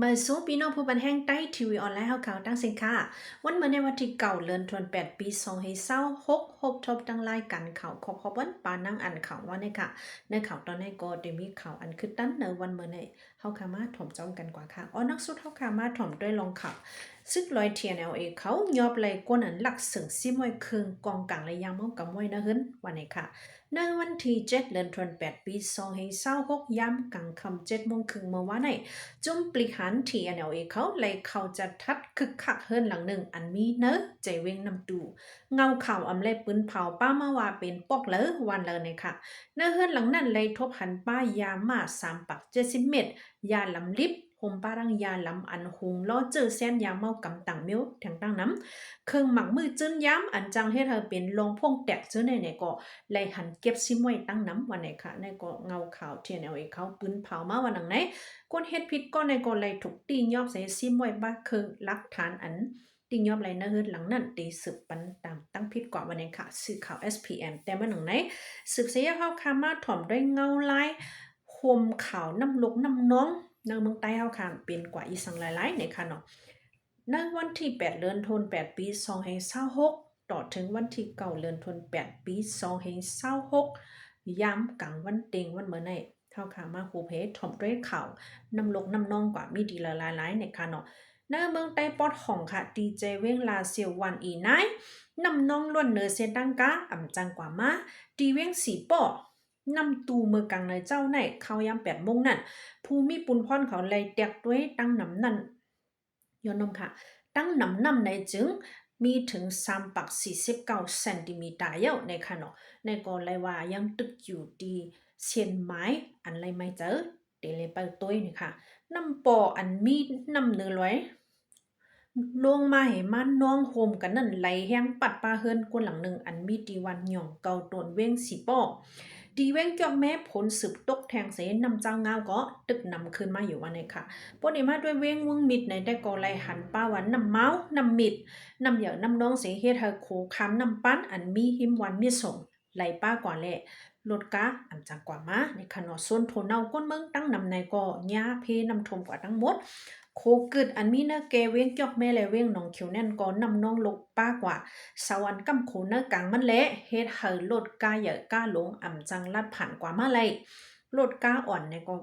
มาสู้พี่น้องผู้บันแห่งใต้ทีวีออนไลน์เฮาข่าวตั้งสินค้าวันเมื่อในวันที่เก่าเดือนธันวาคมปี2566ทบตั้งรายการข่าวขอบวันปานังอันข่าวว่าในค่ะในข่าวตอนนี้ก็ได้มีข่าวอันคือตั้นในวันเมื่อในเฮาขามาถ่อมจ้องกันกว่าค่ะนักสุดเฮาขามาถ่อมด้วยลองข่าวซึ่งลอย TNLA เขายอบเลยกวนอันหลักสึงซิมวยคืนกองกลางและยางเมากำไว้นะเฮิรนวันนี้ค่ะในวันที่7เดือนธันวาคมปี2566ยามกลางค่ำ7 โมงครึ่งเมื่อวานใน จุ่มปลิหันที่ NLA เขาเลยเขาจะทัดคึกคักเฮิรนหลังหนึ่งอันมีเนอะใจเวงนำดูเงาข่าวอำเลยปืนเผาป้ามาว่าเป็นปอกเลยวันเลยเนี่ยค่ะเนอะเฮิรนหลังนั้นเลยทบหันป้ายามา3 ปัก 70 เมตรยาลำลิบโฮมป้ารังยาลำอันหงล้อเจอแซนยาเมากำตังเมียวแทงตั้งน้ำเครื่องหมักมือจื้นย้ำอันจังให้เธอเป็นลงพงแตกจื้อในก็เลยหันเก็บซิมไว้ตั้งน้ำวันไหนค่ะในก็เงาข่าวที่ NLA เขาปืนเผามาวันหนังไหน ก้นเฮ็ดผิดก็ในกอเลยถูกตียอบใส่ซิมไว้บ้าคือหลักฐานอันตียอบไรนะเฮือหลังนั้นตีสืบปันตามตั้งผิดกว่าวันนี้ค่ะสื่อข่าว SPM แต่เมื่อหนึ่งไหนสืบเสียเขาคามาถ่อมด้วยเงาลายโฮมข่าวน้ำลกน้ำน้องในเมืองใต้เขาคามเป็นกว่าอีสังหลายๆในค่ะเนาะในวันที่8เดือนธันวาคมปี2526ต่อถึงวันที่9เดือนธันวาคมปี2526ยามกลางวันเต็งวันเมื่อไหนเท่าขามาคูเพถ่อมด้วยข่าว น้ำลกน้ำนองกว่ามีดีละลายในค่ะเนาะหน้าเมืองใต้ปอดของค่ะดีเจเว้งลาเซียววันอีไนน้ำนองล้วนเนอเซดังกาอ่ำจังกว่ามาดีเว้งสีปอนำตูเมือกังในเจ้าในเขายาม8 โมงนั่นภูมิปุนพรเขาเลยแตกด้วยตั้งน้ำนั่นย้อนนมค่ะตั้งน้ำในจึงมีถึง3 ปัก 49 เซนติเมตรเยอะในค่ะเนาะในก็เลยว่ายังตึกอยู่ดีเชียนไม้อันไรไม่เจอ เดลเปตัวนี่ค่ะน้ำปออันมีน้ำเนื้อลอยลงมาให้มันน้องโฮมกันนั่นไหลแห้งปัดปลาเฮินกวนหลังหนึ่งอันมีตีวันหย่องเกาตนเว้งสีปอตีเว้งจอกแม่ผลสืบตกแทงเสนำเจ้าเงาก็ตึกนำขึ้นมาอยู่วันนี้ค่ะปนนี้มาด้วยเว้งวึงมิดในได้ก่อไหลหันป้าวันน้ำเมาน้ำมิดน้ำเหยอะน้ำน้องเสียเฮ็ดเธอโคคำน้ำปั้นอันมีหิมวันมีส่งไหลป้ากว่าแหละลดกะอันจังกว่ามาในขนอส่วนโทนเอาก้นเมืองตั้งนำในก็หญ้าเพนำทมกว่าทั้งหมดโคกึดอันมีเนื้อแกเว้งจอกแม่และเว้งหนองเขียวแน่นก็นำน้องลกป้ากว่าสวรรค์กำโคเนื้อกลางมันเละเฮ็ดเฮลดกาเหยอะกาหลงอ่ำจังลัดผ่านกว่ามาเลยลดกาอ่อนในก็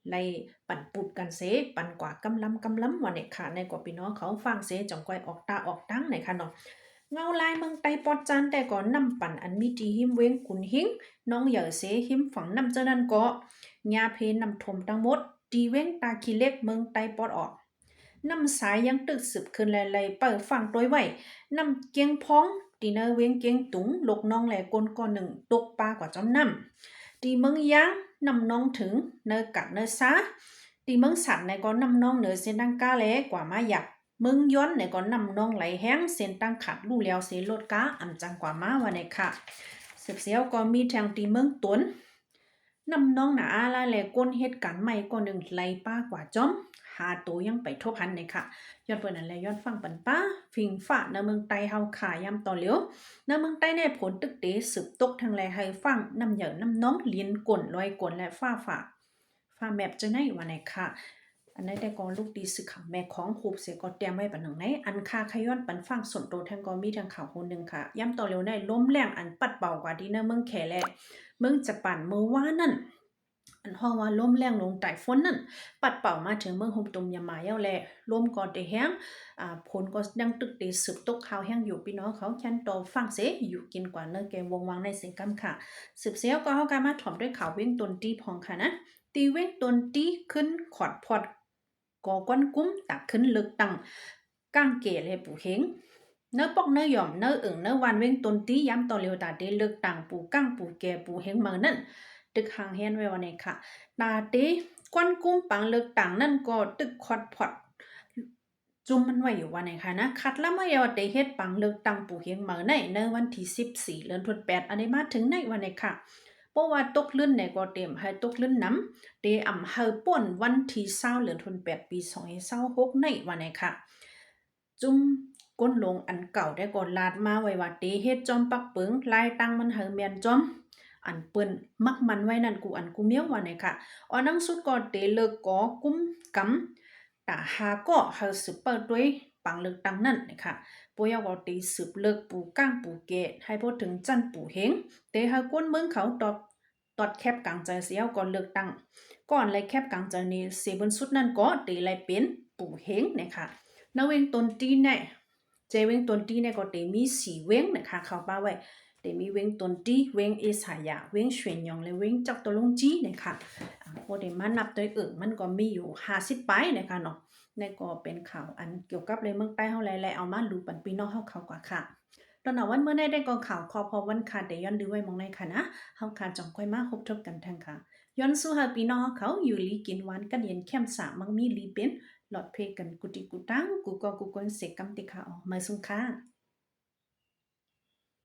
ไล่ปั่นปุดกันเสปั่นกว่ากำลำวันเนี่ยค่ะในกว่าพี่น้องเขาฟังเสจงก้อยออกตาออกตั้งในค่ะเนาะเงาลายเมืองไตปอดจันแต่ก่อนนำปั่นอันมีทีหิมเว้งกุนหิงน้องเหยอะเสหิมฝังนำเจ้านั่นก็ญาเพนำทมทั้งหมดตีเว้งตาขี้เล็กเมืองไตปอดออกนำสายยังตึกสืบขึ้นไหลๆเปิดฝั่งตัวไว้นำเกียงพ้องตีเนอเว้งเกียงตุงลกน้องแหลกลก่อนหนึ่งตกปลากว่าจอมนำตีเมืองยางนำน้องถึงเนอกัดเนอซาตีเมืองสัตว์ในก็นำน้องเหนือเส้นดังกาแลกว่ามาหยักมึงย้อนในก็นำน้องไหลแห้งเส้นตั้งขัดลู่แล้วเสลดกาอ่ำจังกว่ามาวันในค่ะสืบเสียวก็มีแทงตีเมืองตนนำน้องหนาลาแลก้นเหตุการณ์ใหม่ก็หนึ่งไหลป้ากว่าจอมหาตัวยังไปทบหันในค่ะย้อนเปิดนั่นแหละย้อนฟังปันป้าฟิงฝ่าในเมืองไต้เฮาขายำต่อเหลียวในเมืองใต้ในผลตึกเตสืบตกทางแลให้ฟังนำเหยอะนำน้องเลียนกลนลอยกลและฟ้าแมบจะในวันไหนค่ะอันนี้แต่ก็ลูกดีสึกขังแม่ของหูบเสียก็เตรียมไว้ปันหนึ่งไหนอันค่าขย้อนปันฟังส่วนโตแทงก็มีทางข่าวคนหนึ่งค่ะย้ำต่อเร็วในล้มแรงอันปัดเป่ากว่าที่ในเมืองแขแลเมืองจะปั่นเมื่อว่านั่นอันห้องว่าล้มแรงลงไต้ฝนนั่นปัดเป่ามาถึงเมืองโฮมตุมยามาเย้าแลลมก่อนได้แห้งผลก็ดังตึกตีสืบตกข่าวแห้งอยู่พี่น้องเขาแคนโตฟังเสอยู่กินกว่าเนื้อแกงวงวางในสิงกำค่ะสืบเสียวก็เขาการมาถ่อมด้วยข่าวเว้งตนตีพองค่ะนะตีเว้งตนตีขึ้นขอดพอดก่อก้อนกุ้มตักขึ้นลึกตังก้างเกลให้ปู่เฮงเนื้อปอกเนื้อหย่อมเนื้ออึ่งเนื้อวันเว้งตนตีย้ำต่อเร็วตาเดลึกตังปู่ก้างปู่แก่ปู่เฮงมานั่นตึกหางเฮียนไว้วันนี้ค่ะตาตีก้อนกุ้มปังลึกตังนั่นก็ตึกขอดพอดจุ่มมันไว้อยู่วันไหนค่ะนะคัดแล้วเมื่อยาวเตเฮ็ดปังเลิกตังปู่เฮียงเหมือในวันที่14เดือนธันวาคมอันนี้มาถึงในวันไหนค่ะเพราะว่าตกลื่นในก็เต็มให้ตกลื่นน้ำเตอ่ำเฮาป่นวันที่20เดือนธันวาคมปี2026ในวันไหนค่ะจุ่มก้นลงอันเก่าได้ก่อนลาดมาไว้ว่าเตเฮ็ดจอมปักเปิงลายตังมันเฮาเมียนจอมอันเปิ้นมักมันไว้นั่นกูอันกูเมียววันไหนค่ะนังสุดก็เตเลิกก็กุ้มกำ ตาหาก็เฮาสืบเปิดด้วยปังเลือกตั้งนั่นนะคะปุยว่าตีสืบเลิกปูก้างปูเกตให้พูดถึงจันปูเฮงเตเฮาก้นเมืองเขาตอดแคบกลางใจเสียวก่อนเลือกตั้งก่อนเลยแคบกลางใจนี้เสียบนสุดนั่นก็ตีเลยเป็นปูเฮงนะคะนเวงตนตีเนี่ยเจเวงตนตีเนี่ยก็ตีมีสี่เวงนะคะเข้าป้าไว้ตีมีเวงตนตีเวงเอสายาเวงเฉวียนยองและเวงจักตะลงจีนะคะโอเดมันนับตัวมันก็มีอยู่50 ไปนะคะเนาะนี่ก็เป็นข่าวอันเกี่ยวกับเลยเมืองใต้เฮาแลเอามาดูปันพี่น้องเฮาเขากว่าค่ะตอนวันเมื่อได้ก็ข่าวคอพอวันค่ะเดี๋ยวย้อนดูไว้มองในค่ะนะเฮาค่ะจ่องค่อยมาพบทบกันทังค่ะย้อนสู้หาพี่น้องเขาอยู่ลีกินหวานกันเย็นเข้มสามังมีลีเป็นหลอดเพกันกุติกุตังกูก็กูกนเสกกำติค่ะออกมาสุงค่ะ